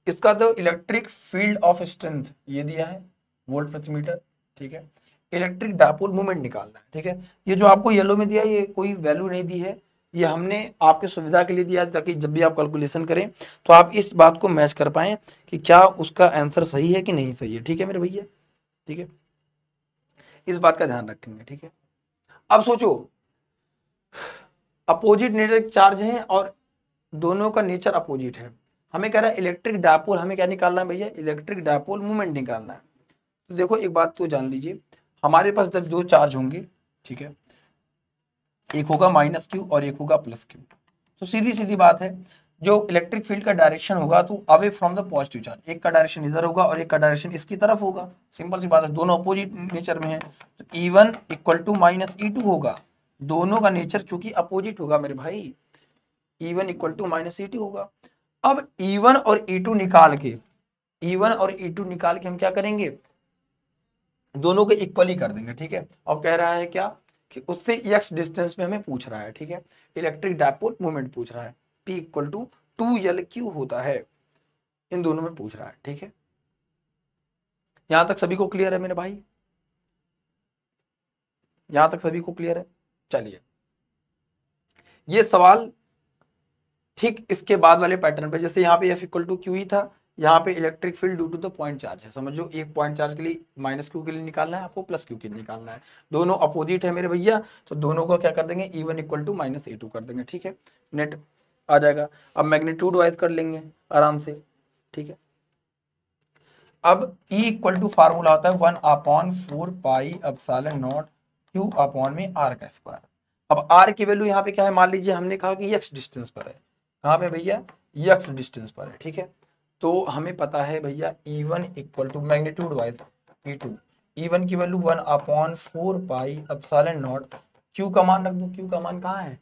A: इसका तो इलेक्ट्रिक फील्ड ऑफ स्ट्रेंथ ये दिया है, वोल्ट प्रति मीटर, ठीक है। इलेक्ट्रिक डायपोल मूवमेंट निकालना है, ठीक है। ये जो आपको येलो में दिया है, ये कोई वैल्यू नहीं दी है, ये हमने आपके सुविधा के लिए दिया है, ताकि जब भी आप कैलकुलेशन करें तो आप इस बात को मैच कर पाएं कि क्या उसका आंसर सही है कि नहीं सही है, ठीक है मेरे भैया, ठीक है। इस बात का ध्यान रखेंगे, ठीक है। अब सोचो, अपोजिट नेचर चार्ज है और दोनों का नेचर अपोजिट है। हमें कह रहा है इलेक्ट्रिक डायपोल, हमें क्या निकालना है भैया, इलेक्ट्रिक डायपोल मूवमेंट निकालना है। तो देखो एक बात तो जान लीजिए, हमारे पास जब दो चार्ज होंगे, ठीक है, एक होगा -Q और एक होगा +Q, तो सीधी सीधी बात है, जो इलेक्ट्रिक फील्ड का डायरेक्शन होगा तो away from the positive charge, एक का डायरेक्शन इधर होगा और एक का डायरेक्शन इसकी तरफ होगा। सिंपल सी बात है, दोनों अपोजिट नेचर में है, तो E1 इक्वल टू -E2 होगा। दोनों का नेचर चूंकि अपोजिट होगा मेरे भाई, E1 इक्वल टू -E2 होगा। अब E1 और E2 निकाल के, E1 और E2 निकाल के हम क्या करेंगे, दोनों को इक्वल ही कर देंगे, ठीक है। और कह रहा है क्या कि उससे x डिस्टेंस में हमें पूछ रहा है, ठीक है, इलेक्ट्रिक डायपोल मूवमेंट पूछ रहा है, P इक्वल टू 2L/Q होता है, इन दोनों में पूछ रहा है, ठीक है। यहां तक सभी को क्लियर है मेरे भाई, यहां तक सभी को क्लियर है। चलिए, ये सवाल ठीक इसके बाद वाले पैटर्न पे, जैसे यहाँ पे F इक्वल टू Q ही था, यहाँ पे electric field due to the point charge है। समझो, एक पॉइंट चार्ज के लिए -Q के लिए निकालना है आपको, +Q के लिए निकालना है। दोनों अपोजिट है मेरे भैया, तो दोनों को क्या कर देंगे, E1 इक्वल टू -E2 कर देंगे, ठीक है, नेट आ जाएगा। अब मैग्नीट्यूड वाइज कर लेंगे आराम से, ठीक है। अब E इक्वल टू फार्मूला होता है 1/4 pi epsilon naught Q upon में R का स्क्वायर। अब R की वैल्यू यहाँ पे क्या है, मान लीजिए हमने कहा कि x डिस्टेंस पर है, कहाँ पे भैया, x डिस्टेंस पर है, ठीक है। तो हमें पता है भैया E1 equal to magnitude wise E2, E1 की value 1/4 pi epsilon naught, Q का मान रख दो, Q का मान कहाँ है,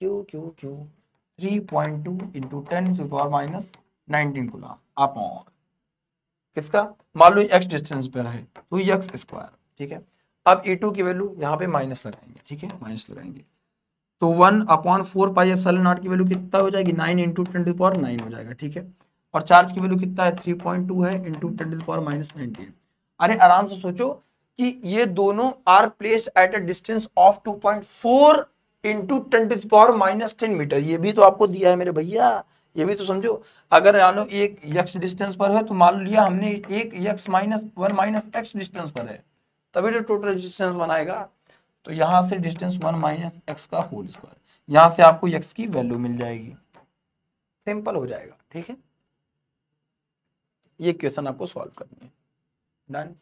A: Q 3.2 इंटू 10⁻⁻19 कूलम अपॉन किसका, मान लो x डिस्टेंस पर है तो x स्क्वायर, ठीक है। अब E2 की वैल्यू यहाँ पे माइनस लगाएंगे, ठीक है, माइनस लगाएंगे, तो 1/4 पाई एप्सिलॉन नॉट की वैल्यू कितना हो जाएगी, 9 इंटू 10⁻9 हो जाएगा, ठीक है। और चार्ज की वैल्यू कितना है, 3.2 है इंटू 10⁻19। अरे आराम से सोचो कि ये दोनों are placed at a distance of 2.4 into 10⁻10 metre, ये भी तो आपको दिया है मेरे भैया, ये भी तो समझो। अगर मान लो एक x डिस्टेंस पर है, तो मान लिया हमने एक x-1 - x डिस्टेंस पर है, तभी तो टोटल डिस्टेंस बनाएगा। तो यहां से डिस्टेंस 1 - x का होल स्क्वायर, यहां से आपको x की वैल्यू मिल जाएगी, सिंपल हो जाएगा। ठीक है, ये क्वेश्चन आपको सॉल्व करनी है। डन।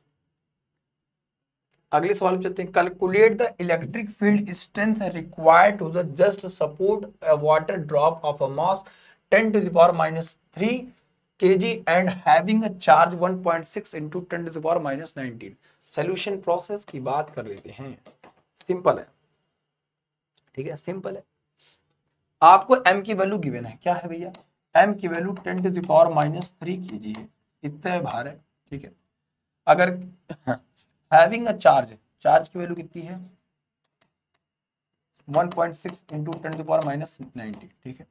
A: अगले सवाल पे चलते हैं। Calculate the electric field strength required to the just support a water drop of a mass 10 to the power -3 kg and having a charge 1.6 into 10 to the power -19। Solution process की बात कर लेते हैं। सिंपल है, ठीक है, simple है। आपको m की वैल्यू गिवन है, क्या है भैया, m की value 10 to the power -3 kg है, इतना भार है। ठीक है, अगर हैविंग अ चार्ज की वैल्यू कितनी है 1.6 इंटू 10 टू पावर -90। ठीक है,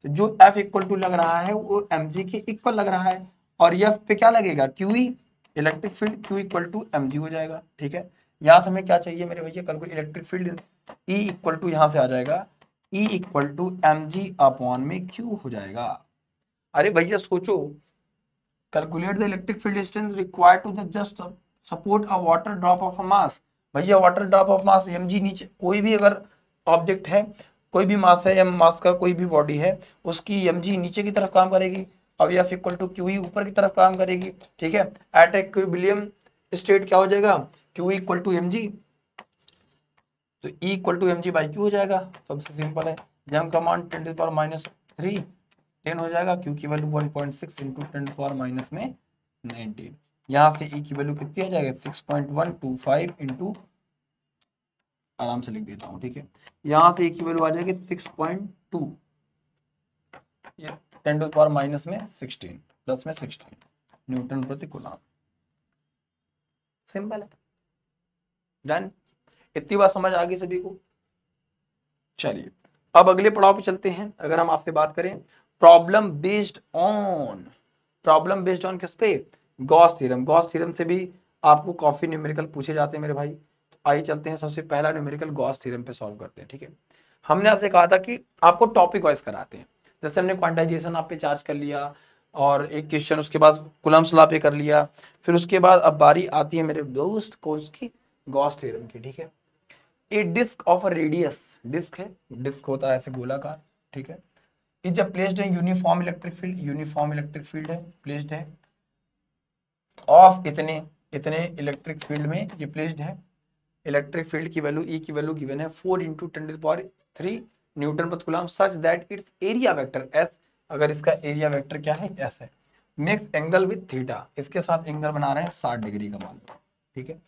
A: तो जो F इक्वल टू लग रहा है वो mg के इक्वल लग रहा है, और F पे क्या लगेगा QE, electric field Q equal to mg हो जाएगा। ठीक है, यहाँ से हमें क्या चाहिए मेरे भैया, कल को electric field E equal to यहाँ से आ जाएगा E equal to mg upon में Q हो जाएगा। अरे भैया सोचो, calculate the electric field strength required to the just support a water drop of a mass. Bhaiya water drop of mass mg, नीचे कोई भी अगर ऑब्जेक्ट है, कोई भी मास है या मास का कोई भी बॉडी है, उसकी mg नीचे की तरफ काम करेगी और F इक्वल टू QE ऊपर की तरफ काम करेगी। ठीक है, एट इक्विलिब्रियम स्टेट क्या हो जाएगा, QE इक्वल टू mg, तो E equal to mg by Q हो जाएगा। सबसे सिंपल है, m का मान 10 टू पावर -3 10 हो जाएगा, Q की वैल्यू 1.6 इंटू 10 टू पावर -19। यहाँ से E की वैल्यू कितनी आ जाएगी 6.125 इंटू, आराम से लिख देता हूँ। ठीक है, यहाँ से E की वैल्यू आ जाएगी 6.2, ये 10 टू पावर -16 प्लस में 16 न्यूटन प्रति कूलम। सिंपल है, डन। इतनी बात समझ आ गई सभी को। चलिए अब अगले पड़ाव पे चलते हैं। अगर हम आपसे बात करें प्रॉब्लम बेस्ड ऑन किस पे, गॉस थ्योरम। गॉस थ्योरम से भी आपको काफी न्यूमेरिकल पूछे जाते हैं मेरे भाई। आइए चलते हैं, सबसे पहला न्यूमेरिकल गॉस थ्योरम पे सॉल्व करते हैं। ठीक है, हमने आपसे कहा था कि आपको टॉपिक वाइज कराते हैं, जैसे हमने क्वांटाइजेशन आप पे चार्ज कर लिया और एक क्वेश्चन, उसके बाद कूलम्ब्स लॉ पे कर लिया, फिर उसके बाद अब बारी आती है मेरे दोस्त कोर्स की गॉस थ्योरम की। ठीक है, a disc of a radius, disc है, डिस्क होता है ऐसे गोलाकार। ठीक है, इज जब प्लेस्ड है यूनिफॉर्म इलेक्ट्रिक फील्ड है, प्लेस्ड है ऑफ इतने इलेक्ट्रिक फील्ड में ये प्लेस्ड है। इलेक्ट्रिक फील्ड की वैल्यू E की वैल्यू गिवन है 4 इंटू 10⁻³ न्यूटन प्रति coulomb, such that it's area vector S, अगर इसका एरिया वेक्टर क्या है S है, मेक्स एंगल विथ थीटा, इसके साथ एंगल बना रहे हैं 60 डिग्री का मान लो। ठीक है,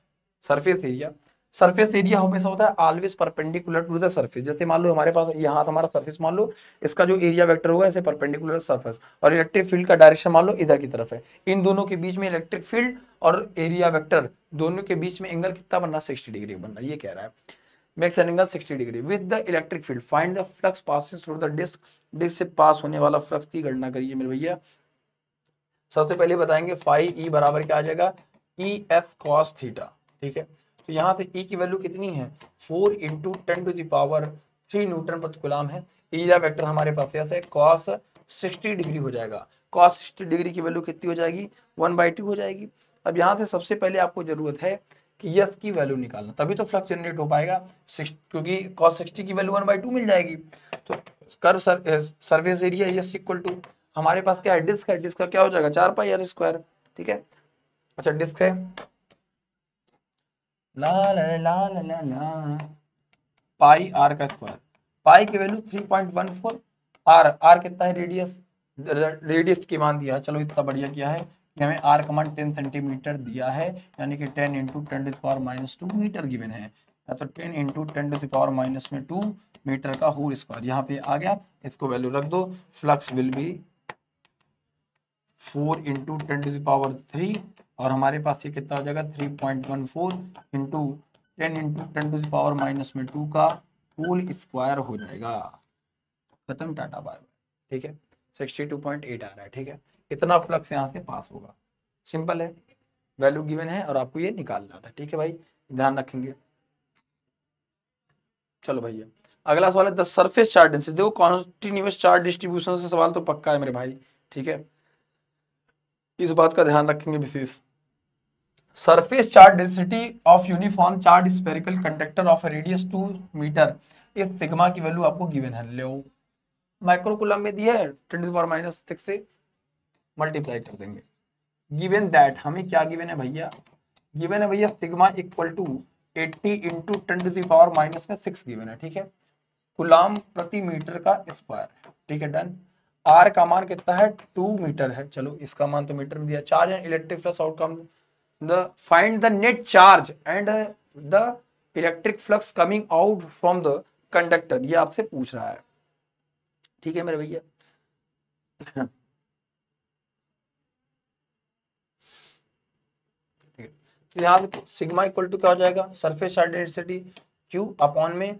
A: सरफेस एरिया हमेशा होता है always perpendicular to the surface. जैसे मान लो हमारे पास यहाँ हमारा सरफेस मान लो, इसका जो एरिया वेक्टर होगा ऐसे परपेंडिकुलर सरफेस, और इलेक्ट्रिक फील्ड का डायरेक्शन मान लो इधर की तरफ है। इन दोनों के बीच में इलेक्ट्रिक फील्ड और एरिया वेक्टर दोनों के बीच में एंगल कितना बनना, 60 डिग्री बनना, ये कह रहा है। Makes an angle 60 degree with the electric field, find the flux passing through the disc, disc से पास होने वाला फ्लक्स की गणना करिए मेरे भैया। सबसे पहले बताएंगे फाई ई बराबर क्या आ जाएगा, ई एस कॉस थीटा। ठीक है, तो यहाँ से E की वैल्यू कितनी है 4 इंटू 10⁻³ न्यूटन प्रति कूलम है। एरिया वेक्टर हमारे पास ऐसे कॉस 60 डिग्री हो जाएगा, कॉस 60 डिग्री की वैल्यू कितनी हो जाएगी 1/2 हो जाएगी। अब यहाँ से सबसे पहले आपको जरूरत है कि यस की वैल्यू निकालना, तभी तो फ्लक्स जनरेट हो पाएगा, क्योंकि cos 60 की वैल्यू 1/2 मिल जाएगी। तो कर surface area yes equal to, हमारे पास क्या है डिस्क है, डिस्क का क्या हो जाएगा 4πr²। ठीक है, अच्छा डिस्क है ला ला ला ला ला ला पाई आर का स्क्वायर, पाई की वैल्यू 3.14, आर कितना है रेडियस की मान दिया है। चलो इतना बढ़िया किया है कि हमें आर का मान 10 सेंटीमीटर दिया है, यानी कि 10 इंटू 10⁻² मीटर गिवन है, या तो 10 इंटू 10⁻²मीटर का होल स्क्वायर यहाँ पे आ गया, इसको वैल्यू रख दो। फ्लक्स विल बी 4 इंटू 10⁻³ और हमारे पास ये कितना हो जाएगा 3.14 इंटू 10 इंटू 10⁻² का होल स्क्वायर हो जाएगा। खत्म, टाटा बाय बाय। ठीक है, 62.8 आ रहा है। ठीक है, इतना फ्लक्स यहाँ से पास होगा, सिंपल है, वैल्यू गिवन है और आपको ये निकालना था। ठीक है भाई, ध्यान रखेंगे। चलो भैया अगला सवाल है द सरफेस चार्ज डेंसिटी। देखो कॉन्टिन्यूअस चार्ज डिस्ट्रीब्यूशन से सवाल तो पक्का है मेरे भाई। ठीक है, इस बात का ध्यान रखेंगे विशेष। Surface charge density of uniform charge spherical conductor of radius 2 metre इस सिग्मा की वैल्यू आपको गिवन है, लो माइक्रो कूलम में दी है 10⁻⁻⁶ से मल्टीप्लाई कर देंगे। गिवन दैट हमें क्या गिवन है भैया, गिवन है भैया sigma equal to 80 into 10⁻⁻⁶ given है, ठीक है, कूलम प्रति मीटर का स्क्वायर, ठीक है, डन। आर का मान कितना है 2 मीटर है, चलो इसका मान तो मीटर में दिया। Charge and electric flux outcome the find the net charge and the electric flux coming out from the conductor, ये आपसे पूछ रहा है, ठीक है मेरे भैया। तो यहाँ सिग्मा इक्वल टू क्या हो जाएगा, surface charge density Q upon में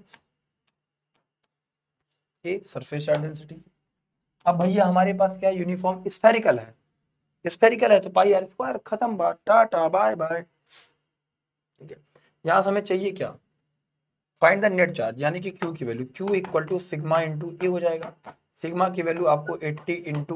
A: ए सरफेस चार्ज डेंसिटी। अब भैया हमारे पास क्या यूनिफॉर्म स्फेरिकल है, स्फेरिकल है तो पाई आर स्क्वायर, खत्म बात, टाटा बाय बाय, ठीक है। यहाँ से हमें चाहिए क्या, फाइंड द नेट चार्ज, यानी कि Q की value, Q equal to sigma into A हो जाएगा। सिग्मा की वैल्यू आपको 80 इंटू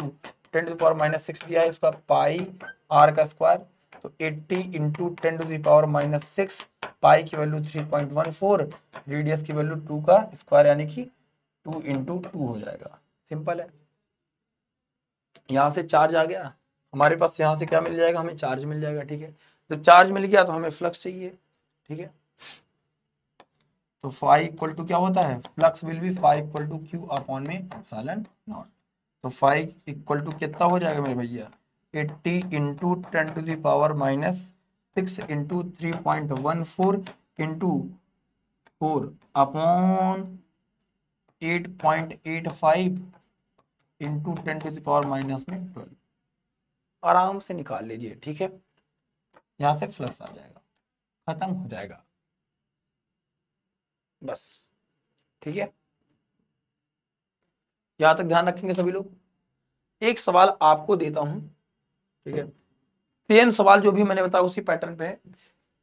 A: 10⁻⁻⁶ दिया है, इसका पाई आर का स्क्वायर, तो 80 इंटू 10⁻⁻⁶, पाई की वैल्यू 3.14, रेडियस की वैल्यू 2 का स्क्वायर यानी कि 2 इंटू 2 हो जाएगा, सिंपल है। यहाँ से चार्ज आ गया हमारे पास, यहाँ से क्या मिल जाएगा, हमें चार्ज मिल जाएगा, ठीक है। जब चार्ज मिल गया तो हमें फ्लक्स चाहिए, ठीक है। तो फाई इक्वल टू क्या होता है, flux will be phi equal to Q upon में एप्सिलॉन नॉट। तो फाई इक्वल टू कितना हो जाएगा मेरे भैया, 80 into 10⁻⁻⁶ into 3.14 into 4 upon 8.85 into 10⁻⁻12, आराम से निकाल लीजिए, ठीक है। यहां से फ्लक्स आ जाएगा, खत्म हो जाएगा बस, ठीक है। यहां तक ध्यान रखेंगे सभी लोग। एक सवाल आपको देता हूं, ठीक है, सेम सवाल जो भी मैंने बताया उसी पैटर्न पे है।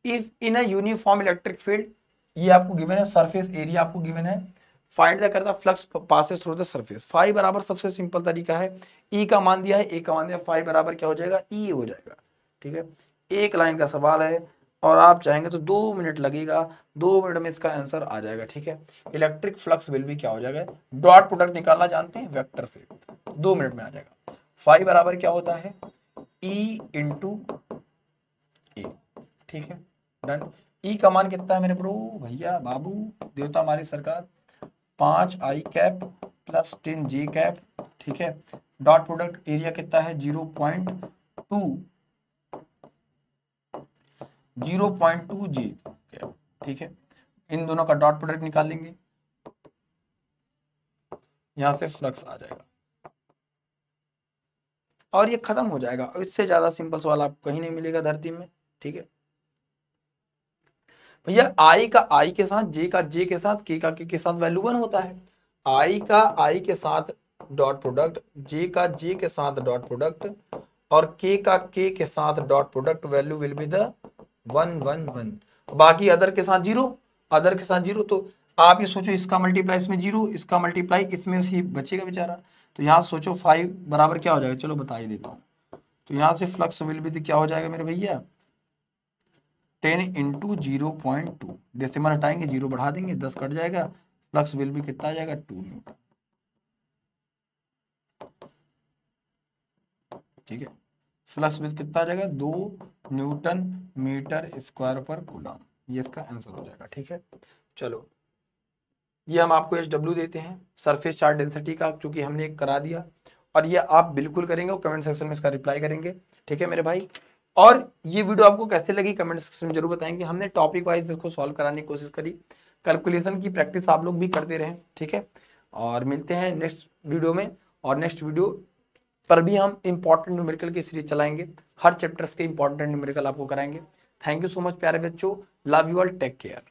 A: If in a uniform electric field, ये आपको गिवन है, सरफेस एरिया आपको गिवन है, फाइंड द करता flux passes through the surface. Phi बराबर सबसे सिंपल तरीका है, ई का मान दिया है, ए का मान दिया, फाई बराबर क्या हो जाएगा, ई हो जाएगा, ठीक है। एक लाइन का सवाल है और आप चाहेंगे तो 2 मिनट लगेगा, 2 मिनट में इसका आंसर आ जाएगा, ठीक है। इलेक्ट्रिक फ्लक्स विल भी क्या हो जाएगा, डॉट प्रोडक्ट निकालना जानते हैं वेक्टर से, 2 मिनट में आ जाएगा। फाई बराबर क्या होता है, ई इंटू ए, ठीक है, डन। ई का मान कितना है मेरे ब्रो भैया बाबू देवता हमारी सरकार, 5 आई कैप प्लस 10 जे कैप, ठीक है। डॉट प्रोडक्ट एरिया कितना है 0.2 जे कैप, ठीक है। इन दोनों का डॉट प्रोडक्ट निकाल लेंगे, यहां से फ्लक्स आ जाएगा और ये खत्म हो जाएगा। इससे ज्यादा सिंपल सवाल आपको कहीं नहीं मिलेगा धरती में, ठीक है भैया। आई का आई के साथ, जे का जे के साथ, के का के साथ वैल्यू 1 होता है। आई का आई के साथ डॉट प्रोडक्ट, जे का जे के साथ डॉट प्रोडक्ट और के का के साथ dot product, value will be the 1 1 1। बाकी अदर के साथ 0, अदर के साथ 0, तो आप ये सोचो इसका मल्टीप्लाई इसमें 0, इसका मल्टीप्लाई इसमें ही बचेगा बेचारा। तो यहाँ सोचो 5 बराबर क्या हो जाएगा, चलो बता ही देता हूँ। तो यहाँ से फ्लक्स विल बी क्या हो जाएगा मेरे भैया, 10 इंटू 0.2, डेसिमल हटाएंगे 0 बढ़ा देंगे 10 कट जाएगा, फ्लक्स विल भी कितना आ जाएगा 2 न्यूटन, ठीक है। फ्लक्स विल कितना आ जाएगा 2 न्यूटन मीटर स्क्वायर पर कूलम, ये इसका आंसर हो जाएगा, ठीक है। चलो ये हम आपको SW देते हैं सरफेस चार्ज डेंसिटी का, क्योंकि हमने एक करा दिया और ये आप बिल्कुल करेंगे और कमेंट सेक्शन में इसका रिप्लाई करेंगे, ठीक है मेरे भाई। और ये वीडियो आपको कैसे लगी कमेंट सेक्शन में जरूर बताएंगे। हमने टॉपिक वाइज इसको सॉल्व कराने की कोशिश करी, कैलकुलेशन की प्रैक्टिस आप लोग भी करते रहें, ठीक है। और मिलते हैं नेक्स्ट वीडियो में, और नेक्स्ट वीडियो पर भी हम इंपॉर्टेंट न्यूमेरिकल की सीरीज चलाएंगे, हर चैप्टर्स के इंपॉर्टेंट न्यूमेरिकल आपको कराएंगे। थैंक यू सो मच प्यारे बच्चों, love you all, take care.